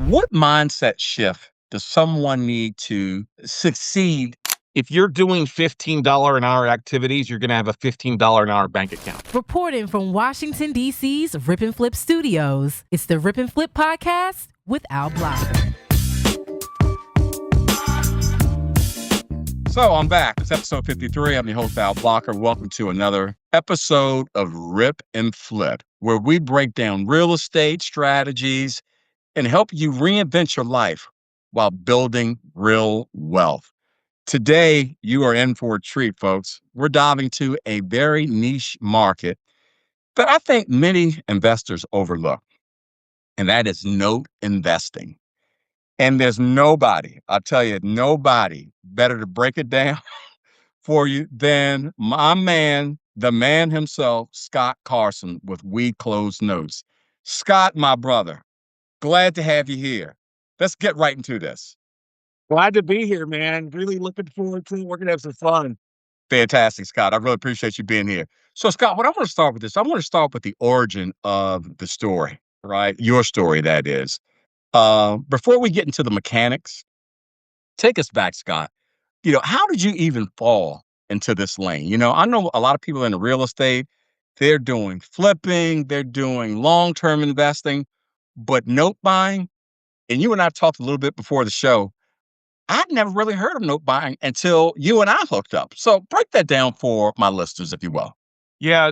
What mindset shift does someone need to succeed? If you're doing $15 an hour activities, you're going to have a $15 an hour bank account. Reporting from Washington, D.C.'s Rip and Flip Studios, it's the Rip and Flip Podcast with Al Blocker. So I'm back. It's episode 53. I'm your host, Al Blocker. Welcome to another episode of Rip and Flip, where we break down real estate strategies and help you reinvent your life while building real wealth. Today, you are in for a treat, folks. We're diving to a very niche market that I think many investors overlook, and that is note investing. And there's nobody, I'll tell you, nobody better to break it down for you than my man, the man himself, Scott Carson with We Close Notes. Scott, my brother, glad to have you here. Let's get right into this. Glad to be here, man. Really looking forward to it. We're gonna have some fun. Fantastic, Scott. I really appreciate you being here. So, Scott, what I want to start with this, I want to start with the origin of the story, right? Your story, that is. Before we get into the mechanics, take us back, Scott. How did you even fall into this lane? I know a lot of people in the real estate, they're doing flipping, they're doing long-term investing, but note buying, and you and I talked a little bit before the show, I'd never really heard of note buying until you and I hooked up. So break that down for my listeners, if you will. Yeah,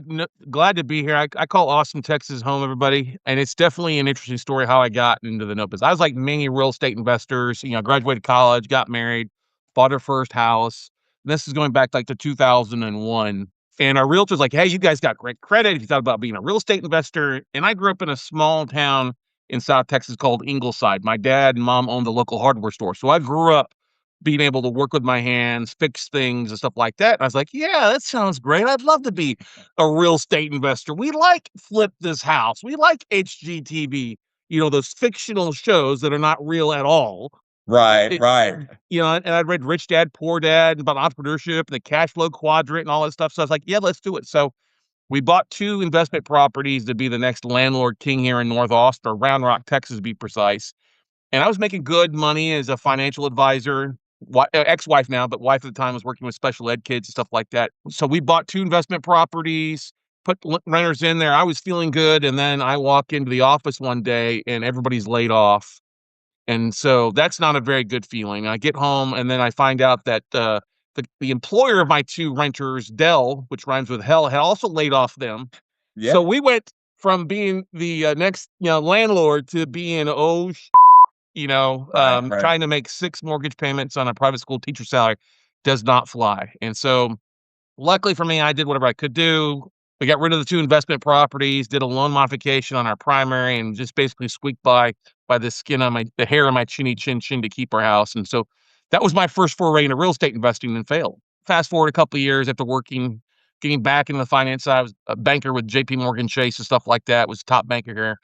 glad to be here. I call Austin, Texas home, everybody. And it's definitely an interesting story how I got into the note business. I was like many real estate investors, graduated college, got married, bought our first house. And this is going back like to 2001. And our realtor's like, hey, you guys got great credit if you thought about being a real estate investor. And I grew up in a small town in South Texas called Ingleside. My dad and mom owned a local hardware store. So I grew up being able to work with my hands, fix things and stuff like that. And I was like, yeah, that sounds great. I'd love to be a real estate investor. We like Flip This House. We like HGTV, those fictional shows that are not real at all. Right. And I'd read Rich Dad, Poor Dad about entrepreneurship and the cash flow quadrant and all that stuff. So I was like, yeah, let's do it. So we bought 2 investment properties to be the next landlord king here in North Austin, or Round Rock, Texas, to be precise. And I was making good money as a financial advisor. Ex-wife now, but wife at the time was working with special ed kids and stuff like that. So we bought 2 investment properties, put renters in there. I was feeling good. And then I walk into the office one day and everybody's laid off. And so that's not a very good feeling. I get home and then I find out that the employer of my 2 renters, Dell, which rhymes with hell, had also laid off them. Yeah. So we went from being the next landlord to being, Right. trying to make 6 mortgage payments on a private school teacher salary does not fly. And so luckily for me, I did whatever I could do. We got rid of the 2 investment properties, did a loan modification on our primary, and just basically squeaked by the skin on the hair on my chinny chin to keep our house. And so that was my first foray into real estate investing and failed. Fast forward a couple of years after getting back into the finance side. I was a banker with JP Morgan Chase and stuff like that, was a top banker here.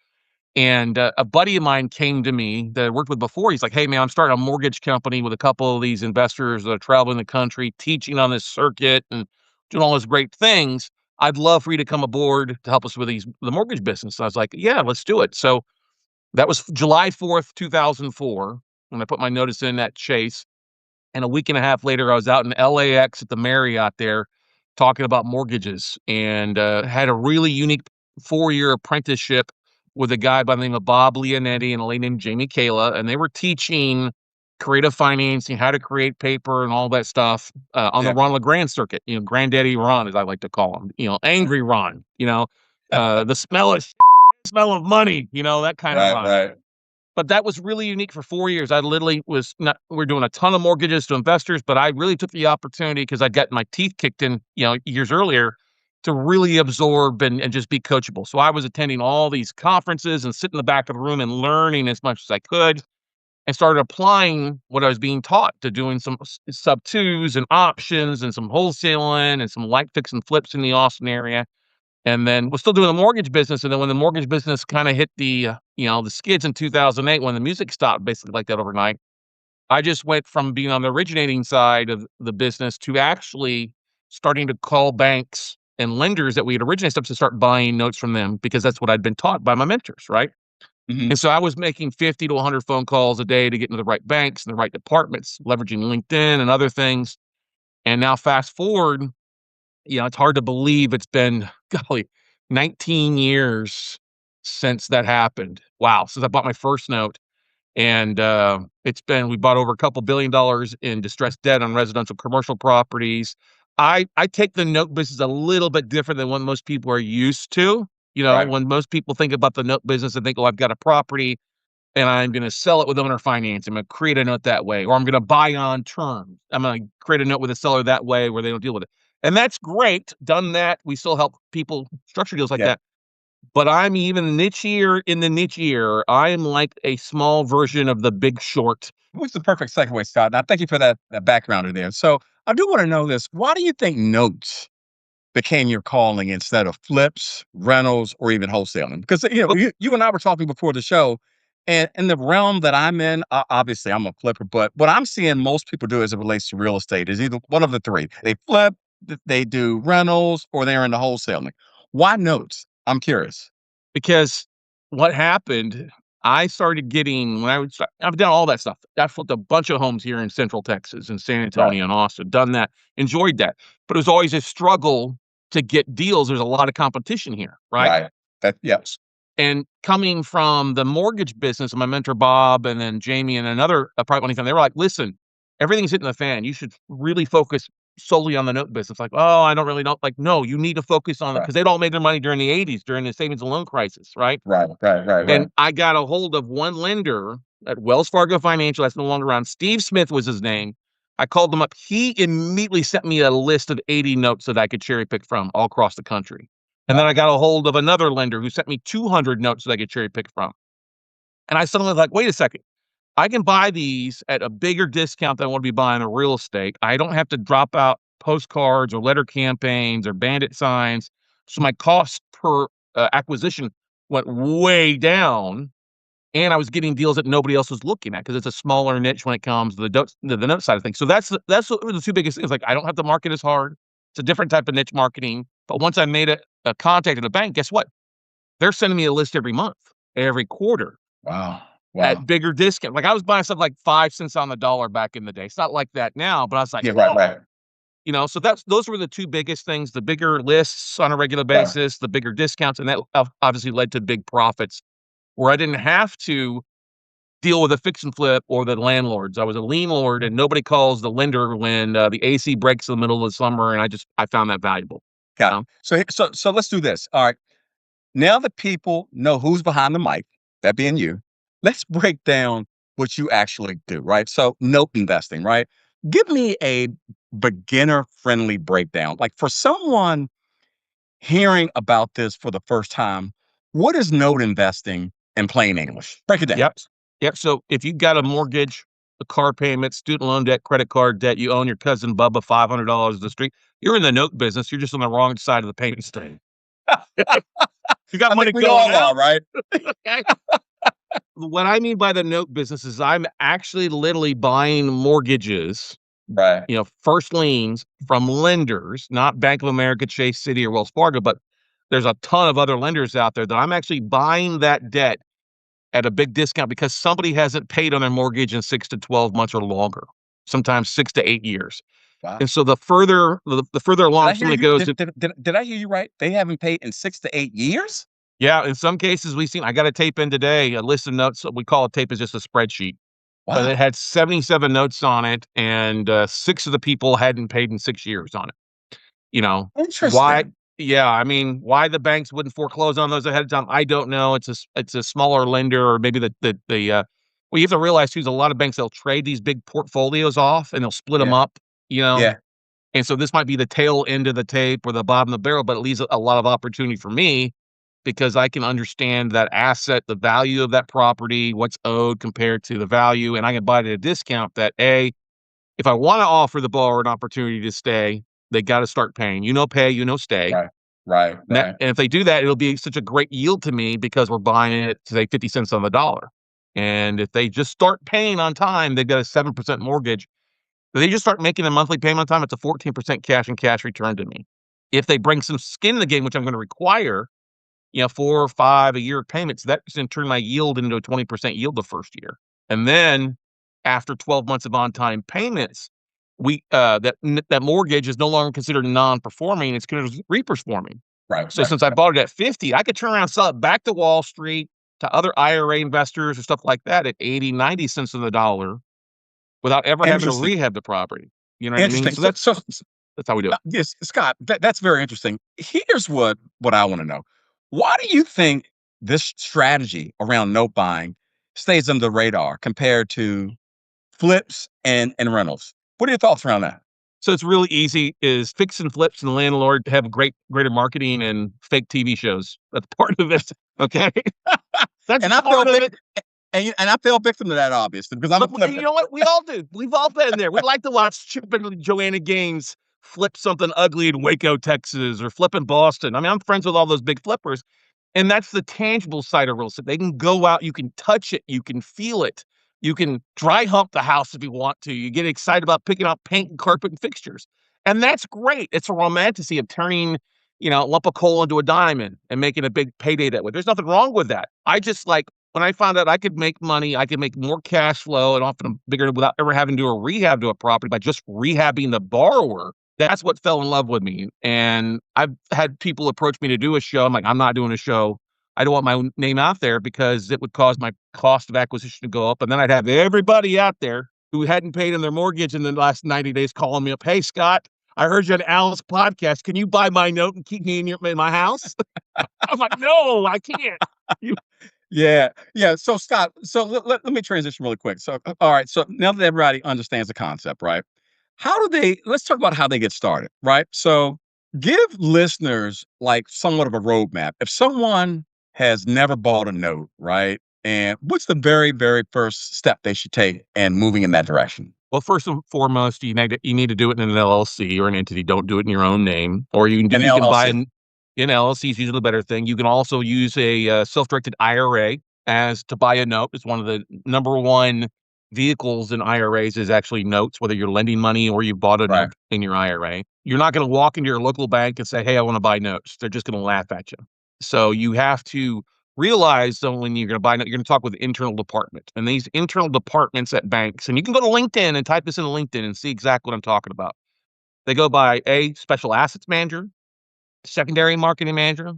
And a buddy of mine came to me that I worked with before. He's like, hey, man, I'm starting a mortgage company with a couple of these investors that are traveling the country, teaching on this circuit and doing all those great things. I'd love for you to come aboard to help us with the mortgage business. And I was like, yeah, let's do it. So that was July 4th, 2004, when I put my notice in at Chase. And a week and a half later, I was out in LAX at the Marriott there talking about mortgages, and had a really unique 4-year apprenticeship with a guy by the name of Bob Leonetti and a lady named Jamie Kayla, and they were teaching creative financing, how to create paper and all that stuff on the Ron LeGrand circuit, Granddaddy Ron, as I like to call him, Angry Ron, the smell of money, that kind of Ron. Right. But that was really unique for 4 years. I literally we're doing a ton of mortgages to investors, but I really took the opportunity because I'd gotten my teeth kicked in, years earlier, to really absorb and just be coachable. So I was attending all these conferences and sitting in the back of the room and learning as much as I could, and started applying what I was being taught to doing some sub-2s and options and some wholesaling and some light fix and flips in the Austin area. And then we're still doing the mortgage business. And then when the mortgage business kind of hit the skids in 2008, when the music stopped basically like that overnight, I just went from being on the originating side of the business to actually starting to call banks and lenders that we had originated stuff to start buying notes from them, because that's what I'd been taught by my mentors, right? Mhm. And so I was making 50 to 100 phone calls a day to get into the right banks and the right departments, leveraging LinkedIn and other things. And now fast forward, it's hard to believe it's been, golly, 19 years since that happened. Wow, since I bought my first note. And, we bought over a couple $1 billion in distressed debt on residential commercial properties. I take the note business a little bit different than what most people are used to. Right. When most people think about the note business and think, "Oh, I've got a property and I'm gonna sell it with owner finance. I'm gonna create a note that way, or I'm gonna buy on terms. I'm gonna create a note with a seller that way where they don't deal with it." And that's great. Done that. We still help people structure deals like Yeah. that. But I'm even nichier in the nichier. I am like a small version of The Big Short. Which is the perfect segue, Scott. Now, thank you for that backgrounder there. So, I do want to know this. Why do you think notes became your calling instead of flips, rentals, or even wholesaling? Because Well, you and I were talking before the show, and in the realm that I'm in, obviously I'm a flipper, but what I'm seeing most people do as it relates to real estate is either one of the three: they flip, they do rentals, or they're in the wholesaling. Why notes? I'm curious. because what happened, I started getting when I was I've done all that stuff. I flipped a bunch of homes here in Central Texas and San Right, Antonio and Austin, done that, enjoyed that. But it was always a struggle to get deals. There's a lot of competition here, right? right. That yes, And coming from the mortgage business, my mentor Bob and then Jamie and another private money fund, they were like, "Listen, everything's hitting the fan. You should really focus solely on the note business." Like, "Oh, I don't really know." Like, no, you need to focus on it right, because they'd all made their money during the '80s during the savings and loan crisis, right? right. And I got a hold of one lender at Wells Fargo Financial that's no longer around. Steve Smith was his name. I called him up. He immediately sent me a list of 80 notes that I could cherry pick from all across the country. And then I Wow. got a hold of another lender who sent me 200 notes that I could cherry pick from. And I suddenly was like, wait a second. I can buy these at a bigger discount than I want to be buying a real estate. I don't have to drop out postcards or letter campaigns or bandit signs. So my cost per acquisition went way down, and I was getting deals that nobody else was looking at because it's a smaller niche when it comes to the note side of things. So that's what were the two biggest things. Like, I don't have to market as hard. It's a different type of niche marketing. But once I made a contact at a bank, guess what? They're sending me a list every month, every quarter Wow. at Wow. bigger discount. Like, I was buying stuff like 5 cents on the dollar back in the day. It's not like that now, but I was like, Yeah, right, "Whoa." right, So those were the two biggest things, the bigger lists on a regular right. basis, the bigger discounts, and that obviously led to big profits where I didn't have to deal with a fix and flip or the landlords. I was a lien lord, and nobody calls the lender when the AC breaks in the middle of the summer, and I found that valuable. Got it. Um, So let's do this. All right. Now that people know who's behind the mic, that being you, let's break down what you actually do, right? So note investing, right? Give me a beginner friendly breakdown. Like for someone hearing about this for the first time, what is note investing in plain English? Break it down. yep, yep. So if you got a mortgage, a car payment, student loan debt, credit card debt, you own your cousin Bubba $500 in the street. You're in the note business. You're just on the wrong side of the payment stream. You got I think money we going all are, out. right? Okay. What I mean by the note business is I'm actually literally buying mortgages, Right. first liens from lenders, not Bank of America, Chase City, or Wells Fargo, but there's a ton of other lenders out there that I'm actually buying that debt at a big discount because somebody hasn't paid on their mortgage in 6 to 12 months or longer, sometimes 6 to 8 years. Wow. And so the further Did I along hear somebody you? goes, Did I hear you right? They haven't paid in 6 to 8 years? yeah, in some cases we've seen. I got a tape in today, a list of notes. We call a tape is just a spreadsheet, but it Wow. had 77 notes on it, and 6 of the people hadn't paid in 6 years on it. You know, why? Interesting. Yeah, I mean, why the banks wouldn't foreclose on those ahead of time, I don't know. It's a smaller lender, or maybe well, you have to realize too, there's a lot of banks, they'll trade these big portfolios off and they'll split them Yeah. up, you know? Yeah. And so this might be the tail end of the tape or the bottom of the barrel, but it leaves a lot of opportunity for me because I can understand that asset, the value of that property, what's owed compared to the value, and I can buy it at a discount that if I want to offer the borrower an opportunity to stay, they got to start paying. Pay, stay. Right. Right. Right. And if they do that, it'll be such a great yield to me because we're buying it, say, 50 cents on the dollar. And if they just start paying on time, they've got a 7% mortgage. If they just start making a monthly payment on time, it's a 14% cash and cash return to me. If they bring some skin in the game, which I'm going to require, 4 or 5 a year payments. That's going to turn my yield into a 20% yield the first year. And then after 12 months of on-time payments, that mortgage is no longer considered non-performing. It's considered reperforming. Right. So since I bought it at 50, I could turn around and sell it back to Wall Street, to other IRA investors or stuff like that at 80, 90 cents on the dollar without ever having to Interesting. rehab the property. You know what I mean? Interesting. So So that's how we do it. yes, Scott, that's very interesting. Here's what I want to know. Why do you think this strategy around note buying stays under the radar compared to flips and rentals? What are your thoughts around that? So it's really easy is fix and flips and the landlord have greater marketing and fake TV shows. That's part of it. Okay. That's And I part fell of it. and I fell victim to that, obviously, because I'm a But you flipper. know what? We all do. We've all been there. We like to watch Chip and Joanna Gaines flip something ugly in Waco, Texas, or flip in Boston. I mean, I'm friends with all those big flippers. And that's the tangible side of real estate. They can go out, you can touch it, you can feel it. You can dry hump the house if you want to. You get excited about picking out paint and carpet and fixtures. And that's great. It's a romantasy of turning, a lump of coal into a diamond and making a big payday that way. There's nothing wrong with that. I just like when I found out I could make money, I could make more cash flow and often bigger without ever having to do a rehab to a property by just rehabbing the borrower. That's what fell in love with me. And I've had people approach me to do a show. I'm like, I'm not doing a show. I don't want my name out there because it would cause my cost of acquisition to go up. And then I'd have everybody out there who hadn't paid in their mortgage in the last 90 days calling me up. Hey, Scott, I heard you on Al's podcast. Can you buy my note and keep me in my house? I'm like, no, I can't. Yeah, yeah. So Scott, so let me transition really quick. So all right, so now that everybody understands the concept, right? How do they let's talk about how they get started, right? So give listeners like somewhat of a roadmap. If someone has never bought a note, right? And what's the very, very first step they should take in moving in that direction? Well, first and foremost, you need to do it in an LLC or an entity. Don't do it in your own name, or An you can buy LLC. an LLC is usually the better thing. You can also use a self-directed IRA as to buy a note. It's one of the number one vehicles in IRAs is actually notes, whether you're lending money or you bought a Right. note in your IRA. You're not going to walk into your local bank and say, "Hey, I want to buy notes." They're just going to laugh at you. So you have to realize that when you're going to buy note, you're going to talk with the internal department, and these internal departments at banks. And you can go to LinkedIn and type this into LinkedIn and see exactly what I'm talking about. They go by a special assets manager, secondary marketing manager,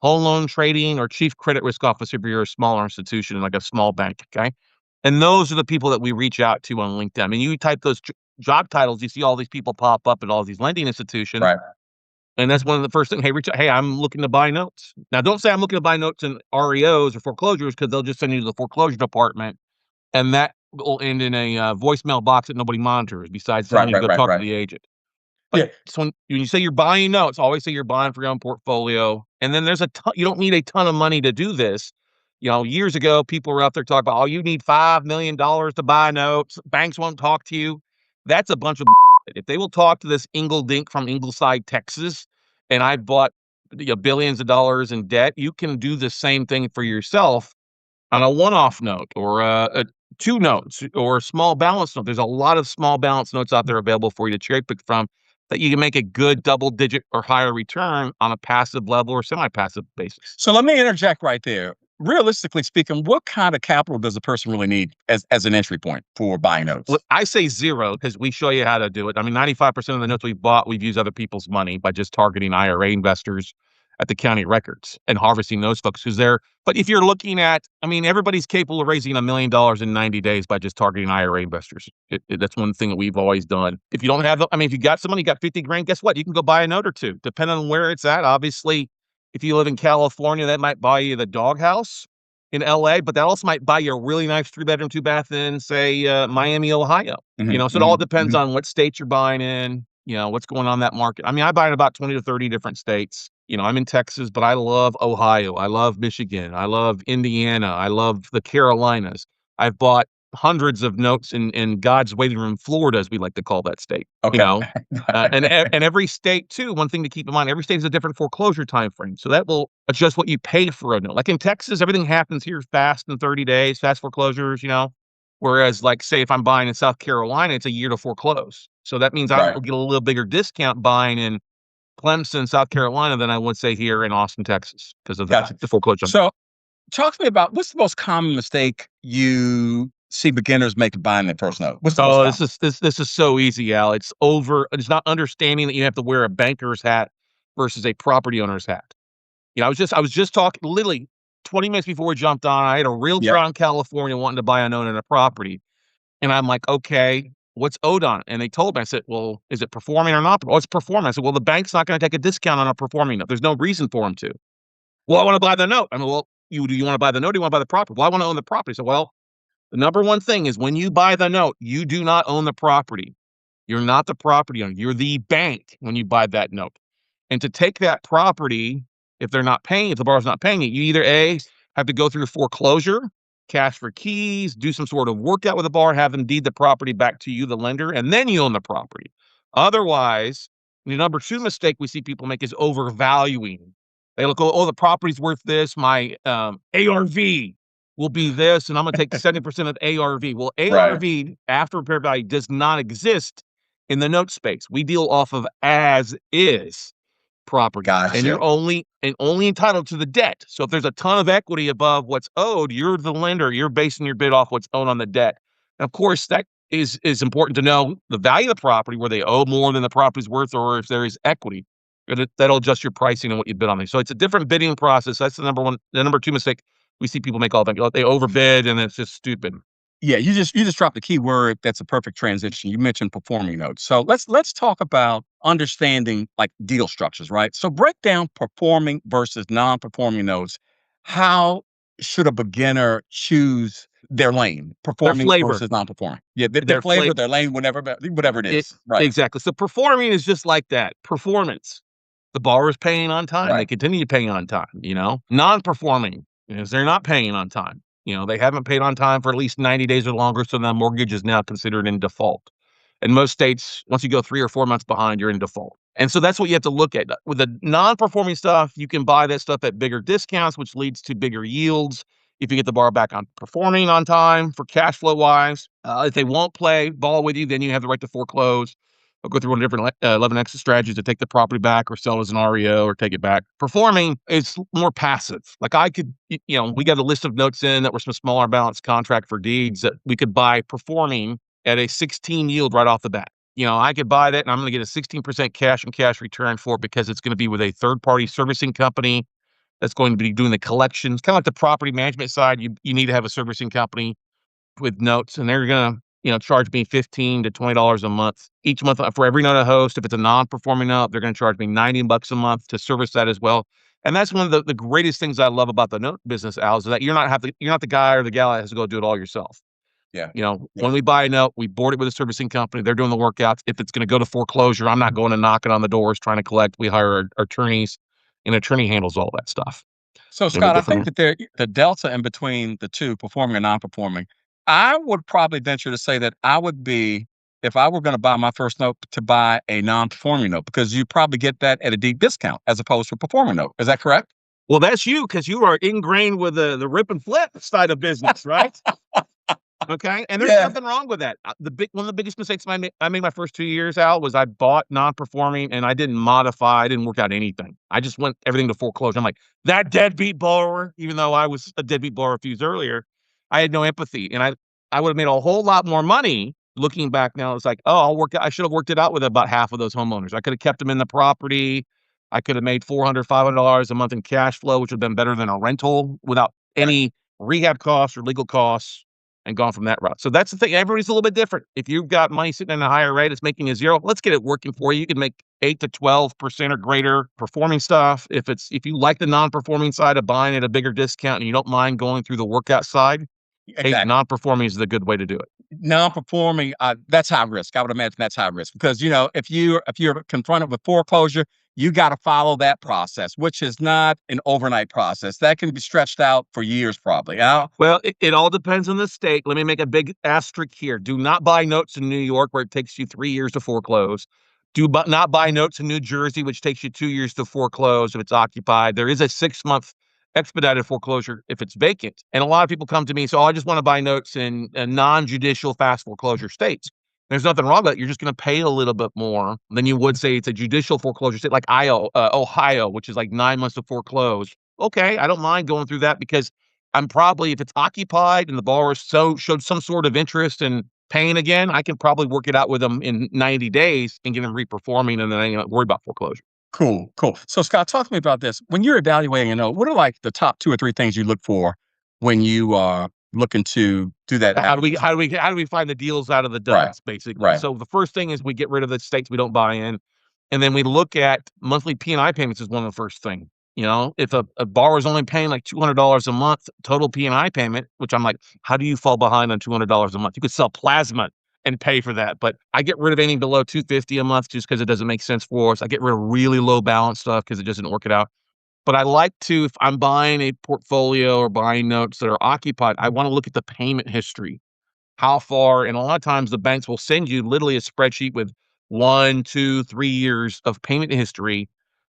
home loan trading, or chief credit risk officer if you're a smaller institution like a small bank. Okay. And those are the people that we reach out to on LinkedIn. I mean, you type those job titles, you see all these people pop up at all these lending institutions. Right. And that's one of the first things. Hey, reach out. Hey, I'm looking to buy notes. Now, don't say I'm looking to buy notes in REOs or foreclosures because they'll just send you to the foreclosure department. And that will end in a voicemail box that nobody monitors besides telling Right, you to right, go right, talk to right. the agent. But Yeah. so when you say you're buying notes, always say you're buying for your own portfolio. And then there's a ton, you don't need a ton of money to do this. Years ago, people were out there talking about, oh, you need $5 million to buy notes. Banks won't talk to you. That's a bunch of if they will talk to this Ingle Dink from Ingleside, Texas, and I bought billions of dollars in debt, you can do the same thing for yourself on a one-off note or a two notes or a small balance note. There's a lot of small balance notes out there available for you to cherry pick from that you can make a good double digit or higher return on a passive level or semi-passive basis. So let me interject right there. Realistically speaking, what kind of capital does a person really need as an entry point for buying notes? Well, I say zero because we show you how to do it. I mean, 95% of the notes we've bought, we've used other people's money by just targeting IRA investors at the county records and harvesting those folks who's there. But if you're looking at, I mean, everybody's capable of raising $1 million in 90 days by just targeting IRA investors. That's one thing that we've always done. If you don't have, I mean, if you got some money, you got 50 grand, guess what? You can go buy a note or two, depending on where it's at. Obviously, if you live in California, that might buy you the doghouse in LA, but that also might buy you a really nice 3-bedroom, 2-bath in, say, Miami, Ohio. So it all depends on what state you're buying in, what's going on in that market. I mean, I buy in about 20 to 30 different states. I'm in Texas, but I love Ohio. I love Michigan. I love Indiana. I love the Carolinas. I've bought hundreds of notes in God's waiting room, Florida, as we like to call that state. Okay. And every state too. One thing to keep in mind: every state has a different foreclosure time frame, so that will adjust what you pay for a note. Like in Texas, everything happens here fast in 30 days, fast foreclosures. Whereas, like, say, if I'm buying in South Carolina, it's a year to foreclose. So that means I'll Right. get a little bigger discount buying in Clemson, South Carolina than I would say here in Austin, Texas, because of Gotcha. the foreclosure. So talk to me about what's the most common mistake you see beginners make buying their first note? What's the most Oh, common? this is so easy, Al. It's not understanding that you have to wear a banker's hat versus a property owner's hat. I was just talking literally 20 minutes before we jumped on. I had a realtor Yep. out in California wanting to buy a note in a property. And I'm like, okay, what's owed on it? And they told me, I said, well, is it performing or not? Oh, it's performing. I said, well, the bank's not going to take a discount on a performing note. There's no reason for them to. Well, I want to buy the note. I mean, well, do you want to buy the note? Or do you want to buy the property? Well, I want to own the property. So, well, the number one thing is when you buy the note, you do not own the property. You're not the property owner. You're the bank when you buy that note. And to take that property, if they're not paying, if the borrower's not paying it, you either A, have to go through foreclosure, cash for keys, do some sort of workout with the borrower, have them deed the property back to you, the lender, and then you own the property. Otherwise, the number two mistake we see people make is overvaluing. They look, oh, the property's worth this. My ARV will be this, and I'm going to take 70% of ARV. Well, Right. ARV, after repair value, does not exist in the note space. We deal off of as is property, and Gotcha. you're only entitled to the debt. So if there's a ton of equity above what's owed, you're the lender. You're basing your bid off what's owed on the debt. And of course, that is important to know the value of the property, where they owe more than the property's worth, or if there is equity. That'll adjust your pricing and what you bid on these. So it's a different bidding process. That's the number one. The number two mistake we see people make all the time. They overbid, and it's just stupid. Yeah, you just dropped the key word. That's a perfect transition. You mentioned performing notes. So let's talk about understanding like deal structures, right? So break down performing versus non-performing notes. How should a beginner choose their lane, Their performing flavor, versus non-performing? Yeah, their their flavor, flavor. their lane, whatever it It is. Right. exactly. So performing is just like that. Performance. The borrower's paying on time. They Right. continue paying on time, Non-performing is they're not paying on time. They haven't paid on time for at least 90 days or longer, so that mortgage is now considered in default. In most states, once you go 3 or 4 months behind, you're in default. And so that's what you have to look at. With the non-performing stuff, you can buy that stuff at bigger discounts, which leads to bigger yields if you get the borrower back on performing on time for cash flow wise. If they won't play ball with you, then you have the right to foreclose. I'll go through one of different 11 exit strategies to take the property back or sell it as an REO or take it back. Performing is more passive. Like we got a list of notes in that were some smaller balance contract for deeds that we could buy performing at a 16 yield right off the bat. I could buy that and I'm going to get a 16% cash and cash return for it because it's going to be with a third party servicing company that's going to be doing the collections. Kind of like the property management side, you need to have a servicing company with notes, and they're gonna, charge me $15 to $20 a month each month for every note I host. If it's a non-performing note, they're gonna charge me $90 a month to service that as well. And that's one of the greatest things I love about the note business, Al, is that you're not the guy or the gal that has to go do it all yourself. Yeah. Yeah. When we buy a note, we board it with a servicing company. They're doing the workouts. If it's going to go to foreclosure, I'm not going and knocking on the doors trying to collect. We hire our attorneys, and attorney handles all that stuff. So, A little bit Scott, I think different. that the delta in between the two, performing and non-performing, I would probably venture to say that I would be, if I were going to buy my first note, to buy a non-performing note because you probably get that at a deep discount as opposed to a performing note. Is that correct? Well, that's you because you are ingrained with the rip and flip side of business, right? Okay, and there's Yeah. nothing wrong with that. One of the biggest mistakes I made my first 2 years, Al, was I bought non-performing and I didn't modify. I didn't work out anything. I just went everything to foreclosure. I'm like, that deadbeat borrower, even though I was a deadbeat borrower a few years earlier, I had no empathy, and I would have made a whole lot more money. Looking back now, it's like, oh, I should have worked it out with about half of those homeowners. I could have kept them in the property. I could have made $400, $500 a month in cash flow, which would have been better than a rental without any rehab costs or legal costs, and gone from that route. So that's the thing. Everybody's a little bit different. If you've got money sitting in a higher rate, it's making you zero. Let's get it working for you. You can make 8 to 12% or greater performing stuff. If you like the non-performing side of buying at a bigger discount and you don't mind going through the workout side, hey, Exactly. non-performing is the good way to do it. Non-performing, that's high risk. I would imagine that's high risk because if you're confronted with foreclosure, you got to follow that process, which is not an overnight process. That can be stretched out for years, probably. Well, it all depends on the state. Let me make a big asterisk here. Do not buy notes in New York where it takes you 3 years to foreclose. Not buy notes in New Jersey, which takes you 2 years to foreclose if it's occupied. There is a 6-month expedited foreclosure if it's vacant. And a lot of people come to me and say, oh, I just want to buy notes in non-judicial fast foreclosure states. There's nothing wrong with it. You're just going to pay a little bit more than you would say it's a judicial foreclosure state like Ohio, which is like 9 months to foreclose. Okay, I don't mind going through that because I'm probably, if it's occupied and the borrower showed some sort of interest in paying again, I can probably work it out with them in 90 days and get them reperforming, and then I ain't worry about foreclosure. Cool, cool. So, Scott, talk to me about this. When you're evaluating a note, what are like the top 2 or 3 things you look for when you are looking to do that acquisition? How do we find the deals out of the Right, duds, basically? right. So the first thing is we get rid of the states we don't buy in, and then we look at monthly P&I payments is one of the first thing. If a borrower's only paying like $200 a month total P&I payment, which I'm like, how do you fall behind on $200 a month? You could sell plasma and pay for that, but I get rid of anything below 250 a month just because it doesn't make sense for us. I get rid of really low balance stuff because it just didn't work it out. But I like to, if I'm buying a portfolio or buying notes that are occupied, I want to look at the payment history. How far, and a lot of times the banks will send you literally a spreadsheet with 1, 2, 3 years of payment history.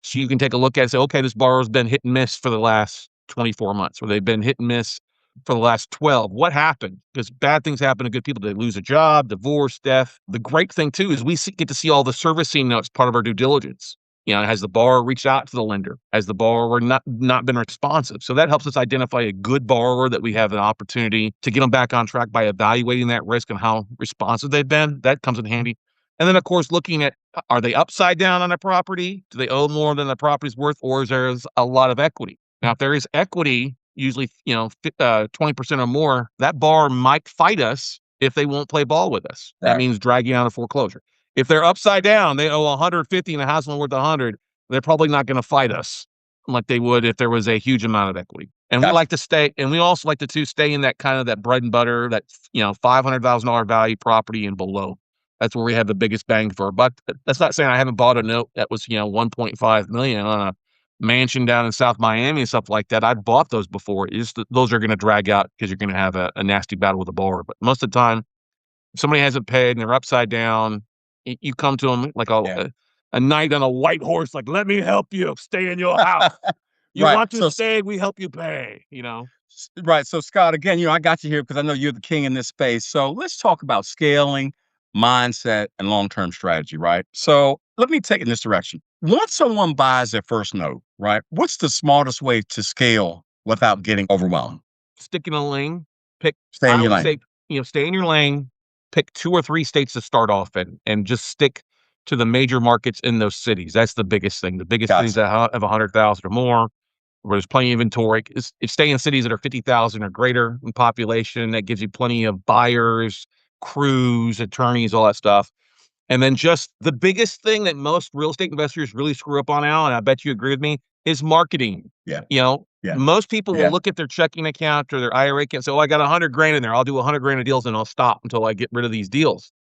So you can take a look at it and say, okay, this borrower's been hit and miss for the last 24 months, or they've been hit and miss for the last 12. What happened? Because bad things happen to good people. They lose a job, divorce, death. The great thing too is get to see all the servicing notes, part of our due diligence. Has the borrower reached out to the lender? Has the borrower not been responsive? So that helps us identify a good borrower that we have an opportunity to get them back on track by evaluating that risk and how responsive they've been. That comes in handy. And then, of course, looking at, are they upside down on a property? Do they owe more than the property's worth, or is there a lot of equity? Now, if there is equity, usually 20% or more, that borrower might fight us if they won't play ball with us. That Right. means dragging out a foreclosure. If they're upside down, they owe 150 and the house is worth 100, they're probably not going to fight us like they would if there was a huge amount of equity. And Gotcha. we also like to stay in that kind of that bread and butter, that $500,000 value property and below. That's where we have the biggest bang for our buck. That's not saying I haven't bought a note that was 1.5 million on a mansion down in South Miami and stuff like that. I've bought those before. It's just that those are going to drag out because you're going to have a nasty battle with the borrower. But most of the time, if somebody hasn't paid and they're upside down, you come to them like Yeah. a knight on a white horse, like, let me help you stay in your house. You Right. want to stay, we help you pay. Right. So, Scott, again, I got you here because I know you're the king in this space. So, let's talk about scaling, mindset, and long term strategy. Right. So, let me take it in this direction. Once someone buys their first note, right, what's the smartest way to scale without getting overwhelmed? Stick in a lane, Stay in I your would lane. say, stay in your lane, pick 2 or 3 states to start off in, and just stick to the major markets in those cities. That's the biggest thing. The biggest cities Gotcha. that have 100,000 or more, where there's plenty of inventory. Stay in cities that are 50,000 or greater in population. That gives you plenty of buyers, crews, attorneys, all that stuff. And then just the biggest thing that most real estate investors really screw up on, Al, and I bet you agree with me, is marketing. Yeah. You know, Yeah. most people will Yeah. look at their checking account or their IRA account and say, oh, I got 100 grand in there. I'll do 100 grand of deals and I'll stop until I get rid of these deals.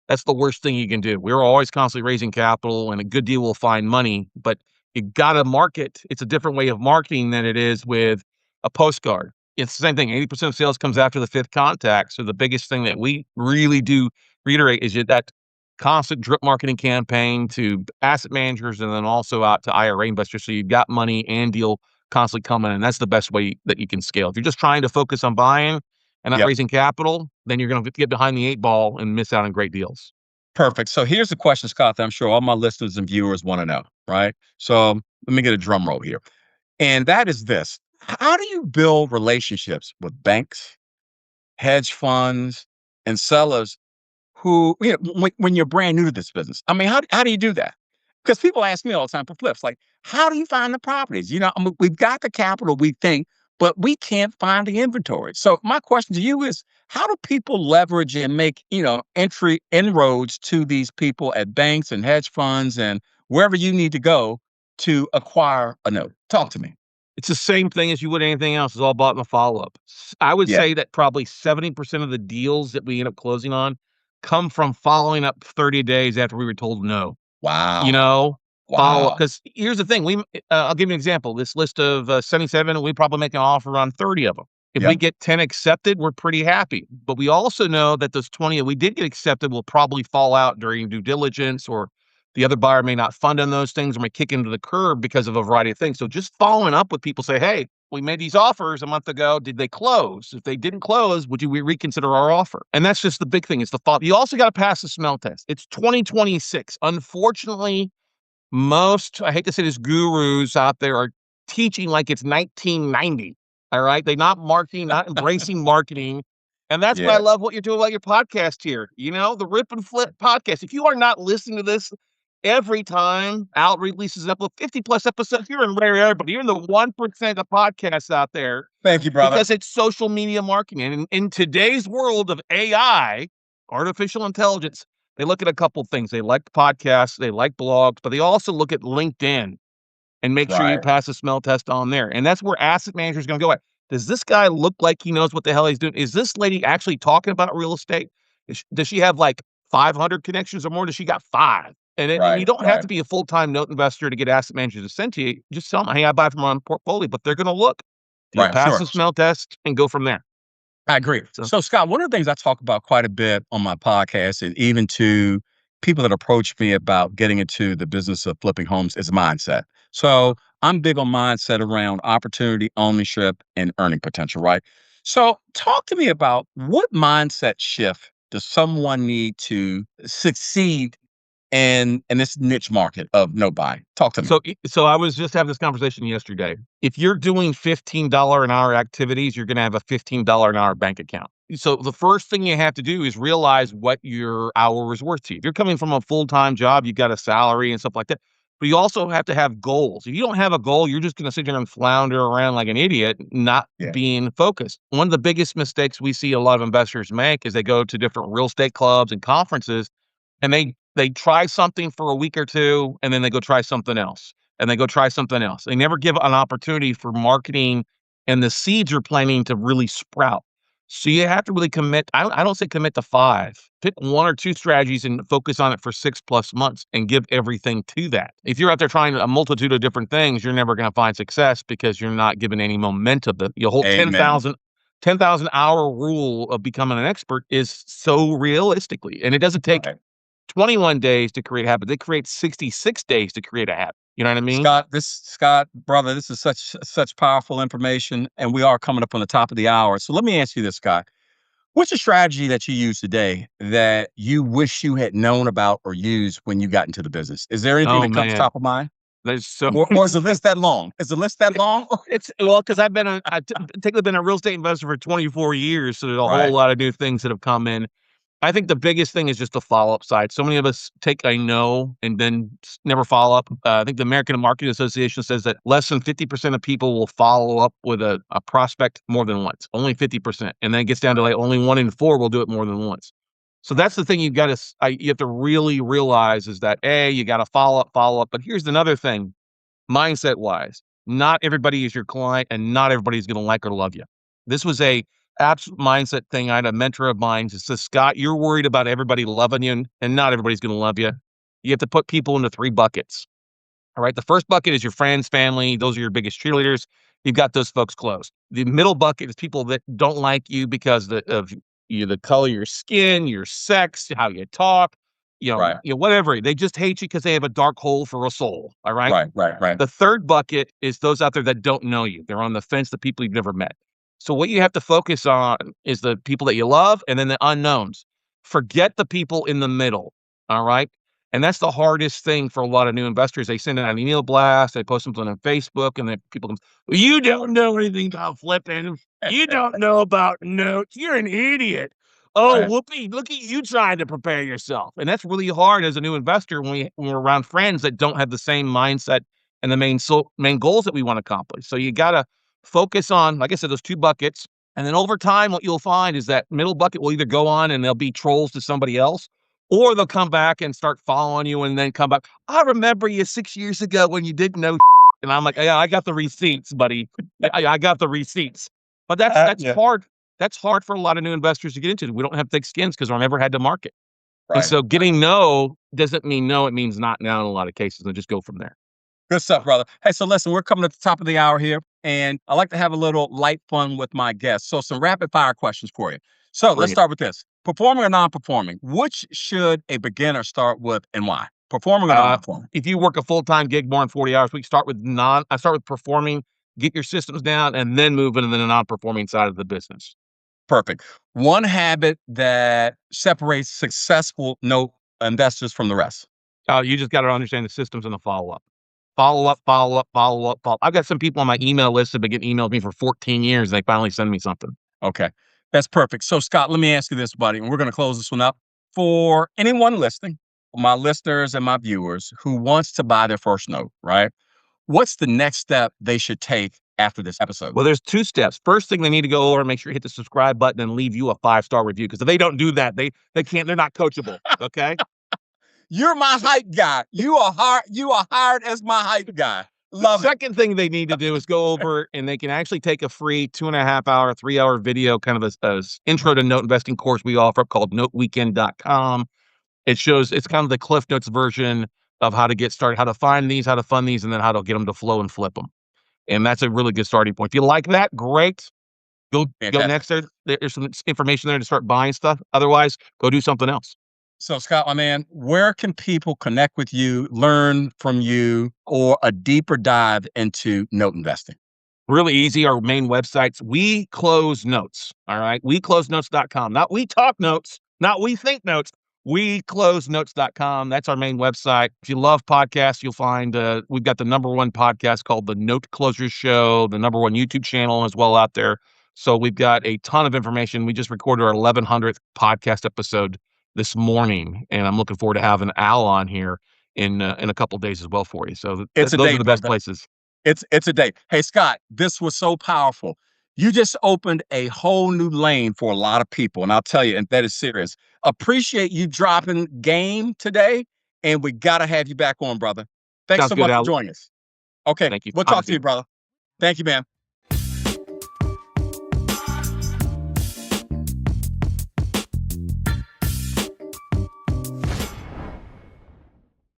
That's the worst thing you can do. We're always constantly raising capital, and a good deal will find money, but you gotta market. It's a different way of marketing than it is with a postcard. It's the same thing. 80% of sales comes after the fifth contact. So the biggest thing that we really do reiterate is that constant drip marketing campaign to asset managers and then also out to IRA investors. So you've got money and deal constantly coming, and that's the best way that you can scale. If you're just trying to focus on buying and not Yep. raising capital, then you're going to get behind the 8 ball and miss out on great deals. Perfect. So, here's the question, Scott, that I'm sure all my listeners and viewers want to know. Right. So, let me get a drum roll here. And that is this: how do you build relationships with banks, hedge funds, and sellers who, when you're brand new to this business? I mean, how do you do that? Because people ask me all the time for flips, like, how do you find the properties? We've got the capital, we think, but we can't find the inventory. So my question to you is, how do people leverage and make, entry inroads to these people at banks and hedge funds and wherever you need to go to acquire a note? Talk to me. It's the same thing as you would anything else. It's all bought in the follow-up. I would Yeah. say that probably 70% of the deals that we end up closing on come from following up 30 days after we were told no. You Wow. know, follow up, Wow. because here's the thing, I'll give you an example. This list of 77, we probably make an offer on 30 of them. If we Yep. get 10 accepted, we're pretty happy. But we also know that those 20 that we did get accepted will probably fall out during due diligence, or the other buyer may not fund on those things or may kick into the curb because of a variety of things. So just following up with people, say, hey, we made these offers a month ago. Did they close? If they didn't close, would you reconsider our offer? And that's just the big thing. It's the thought. You also got to pass the smell test. It's 2026. Unfortunately, I hate to say this, gurus out there are teaching like it's 1990. All right. They're not marketing, not embracing marketing. And that's why I love what you're doing about your podcast here. The Rip and Flip podcast. If you are not listening to this every time Al releases up 50 plus episodes, you're in rare air, but you're in the 1% of podcasts out there. Thank you, brother. Because it's social media marketing. And in today's world of AI, artificial intelligence, they look at a couple things. They like podcasts, they like blogs, but they also look at LinkedIn and make sure you pass the smell test on there. And that's where asset managers going to go at. Does this guy look like he knows what the hell he's doing? Is this lady actually talking about real estate? Does she have like 500 connections or more? Does she got 5? And you don't have to be a full-time note investor to get asset managers to send to you. Just tell them, hey, I buy from my own portfolio, but they're going to look. Do you pass the smell test and go from there? I agree. So, Scott, one of the things I talk about quite a bit on my podcast, and even to people that approach me about getting into the business of flipping homes, is mindset. So I'm big on mindset around opportunity, ownership, and earning potential, right? So talk to me about what mindset shift does someone need to succeed in this niche market of no buy? Talk to me. So I was just having this conversation yesterday. If you're doing $15 an hour activities, you're going to have a $15 an hour bank account. So the first thing you have to do is realize what your hour is worth to you. If you're coming from a full-time job, you got a salary and stuff like that. But you also have to have goals. If you don't have a goal, you're just going to sit there and flounder around like an idiot, not being focused. One of the biggest mistakes we see a lot of investors make is they go to different real estate clubs and conferences, and they try something for a week or two, and then they go try something else, and they go try something else. They never give an opportunity for marketing and the seeds you're planting to really sprout. So you have to really commit. I don't say commit to 5. Pick 1 or 2 strategies and focus on it for 6+ months and give everything to that. If you're out there trying a multitude of different things, you're never going to find success because you're not giving any momentum. The whole 10,000 hour rule of becoming an expert is so realistically, and it doesn't take 21 days to create a habit. They create 66 days to create a habit. You know what I mean? Scott, brother, this is such powerful information, and we are coming up on the top of the hour. So let me ask you this, Scott. What's a strategy that you use today that you wish you had known about or used when you got into the business? Is there anything that comes top of mind? There's so or is the list that long? Is the list that long? Because I've technically been a real estate investor for 24 years, so there's a whole lot of new things that have come in. I think the biggest thing is just the follow-up side. So many of us take a no and then never follow up. I think the American Marketing Association says that less than 50% of people will follow up with a prospect more than once, only 50%. And then it gets down to like only 1 in 4 will do it more than once. So that's the thing you have to really realize is that, you got to follow up. But here's another thing, mindset-wise, not everybody is your client and not everybody's going to like or love you. This was a absolute mindset thing. I had a mentor of mine that says, Scott, you're worried about everybody loving you, and not everybody's going to love you. You have to put people into 3 buckets. All right. The first bucket is your friends, family. Those are your biggest cheerleaders. You've got those folks closed. The middle bucket is people that don't like you because of the color of your skin, your sex, how you talk, whatever. They just hate you because they have a dark hole for a soul. All right. Right. The third bucket is those out there that don't know you. They're on the fence, the people you've never met. So what you have to focus on is the people that you love and then the unknowns. Forget the people in the middle, all right? And that's the hardest thing for a lot of new investors. They send out an email blast, they post something on Facebook, and then people come, you don't know anything about flipping. You don't know about notes. You're an idiot. Oh, whoopee, look at you trying to prepare yourself. And that's really hard as a new investor when we're around friends that don't have the same mindset and the main goals that we want to accomplish. So you got to focus on, like I said, those 2 buckets. And then over time, what you'll find is that middle bucket will either go on and they'll be trolls to somebody else, or they'll come back and start following you and then come back. I remember you 6 years ago when you didn't know. And I'm like, yeah, I got the receipts, buddy. I got the receipts. But that's hard. That's hard for a lot of new investors to get into. We don't have thick skins because we've never had to market. And so getting no doesn't mean no. It means not now in a lot of cases. And just go from there. Good stuff, brother. Hey, so listen, we're coming at the top of the hour here, and I like to have a little light fun with my guests. So some rapid fire questions for you. So let's start with this. Performing or non-performing? Which should a beginner start with and why? Performing or non-performing? If you work a full-time gig more than 40 hours, I start with performing. get your systems down, and then move into the non-performing side of the business. Perfect. One habit that separates successful note investors from the rest. You just got to understand the systems and the follow-up. Follow up, follow up, follow up, follow. I've got some people on my email list that have been getting emailed me for 14 years. They finally send me something. Okay. That's perfect. So, Scott, let me ask you this, buddy, and we're going to close this one up. For anyone listening, my listeners and my viewers who wants to buy their first note, right? What's the next step they should take after this episode? Well, there's 2 steps. First thing, they need to go over and make sure you hit the subscribe button and leave you a 5-star review, because if they don't do that, they can't, they're not coachable, okay? You're my hype guy. You are hired as my hype guy. Love it. Second thing they need to do is go over and they can actually take a free 2.5-hour, 3-hour video, kind of as intro to note investing course we offer called noteweekend.com. It's kind of the Cliff Notes version of how to get started, how to find these, how to fund these, and then how to get them to flow and flip them. And that's a really good starting point. If you like that, great. Go next there. There's some information there to start buying stuff. Otherwise, go do something else. So, Scott, my man, where can people connect with you, learn from you, or a deeper dive into note investing? Really easy. Our main websites, We Close Notes. All right. WeCloseNotes.com. Not We Talk Notes, not We Think Notes. WeCloseNotes.com. That's our main website. If you love podcasts, you'll find we've got the #1 podcast called The Note Closers Show, the #1 YouTube channel as well out there. So we've got a ton of information. We just recorded our 1100th podcast episode this morning, and I'm looking forward to having Al on here in a couple of days as well for you. So those are the best places. It's a day. Hey, Scott, this was so powerful. You just opened a whole new lane for a lot of people, and I'll tell you, and that is serious. Appreciate you dropping game today, and we got to have you back on, brother. Thanks Sounds so good, much Al. for joining us. Okay, Thank you. we'll talk to you, brother. Thank you, man.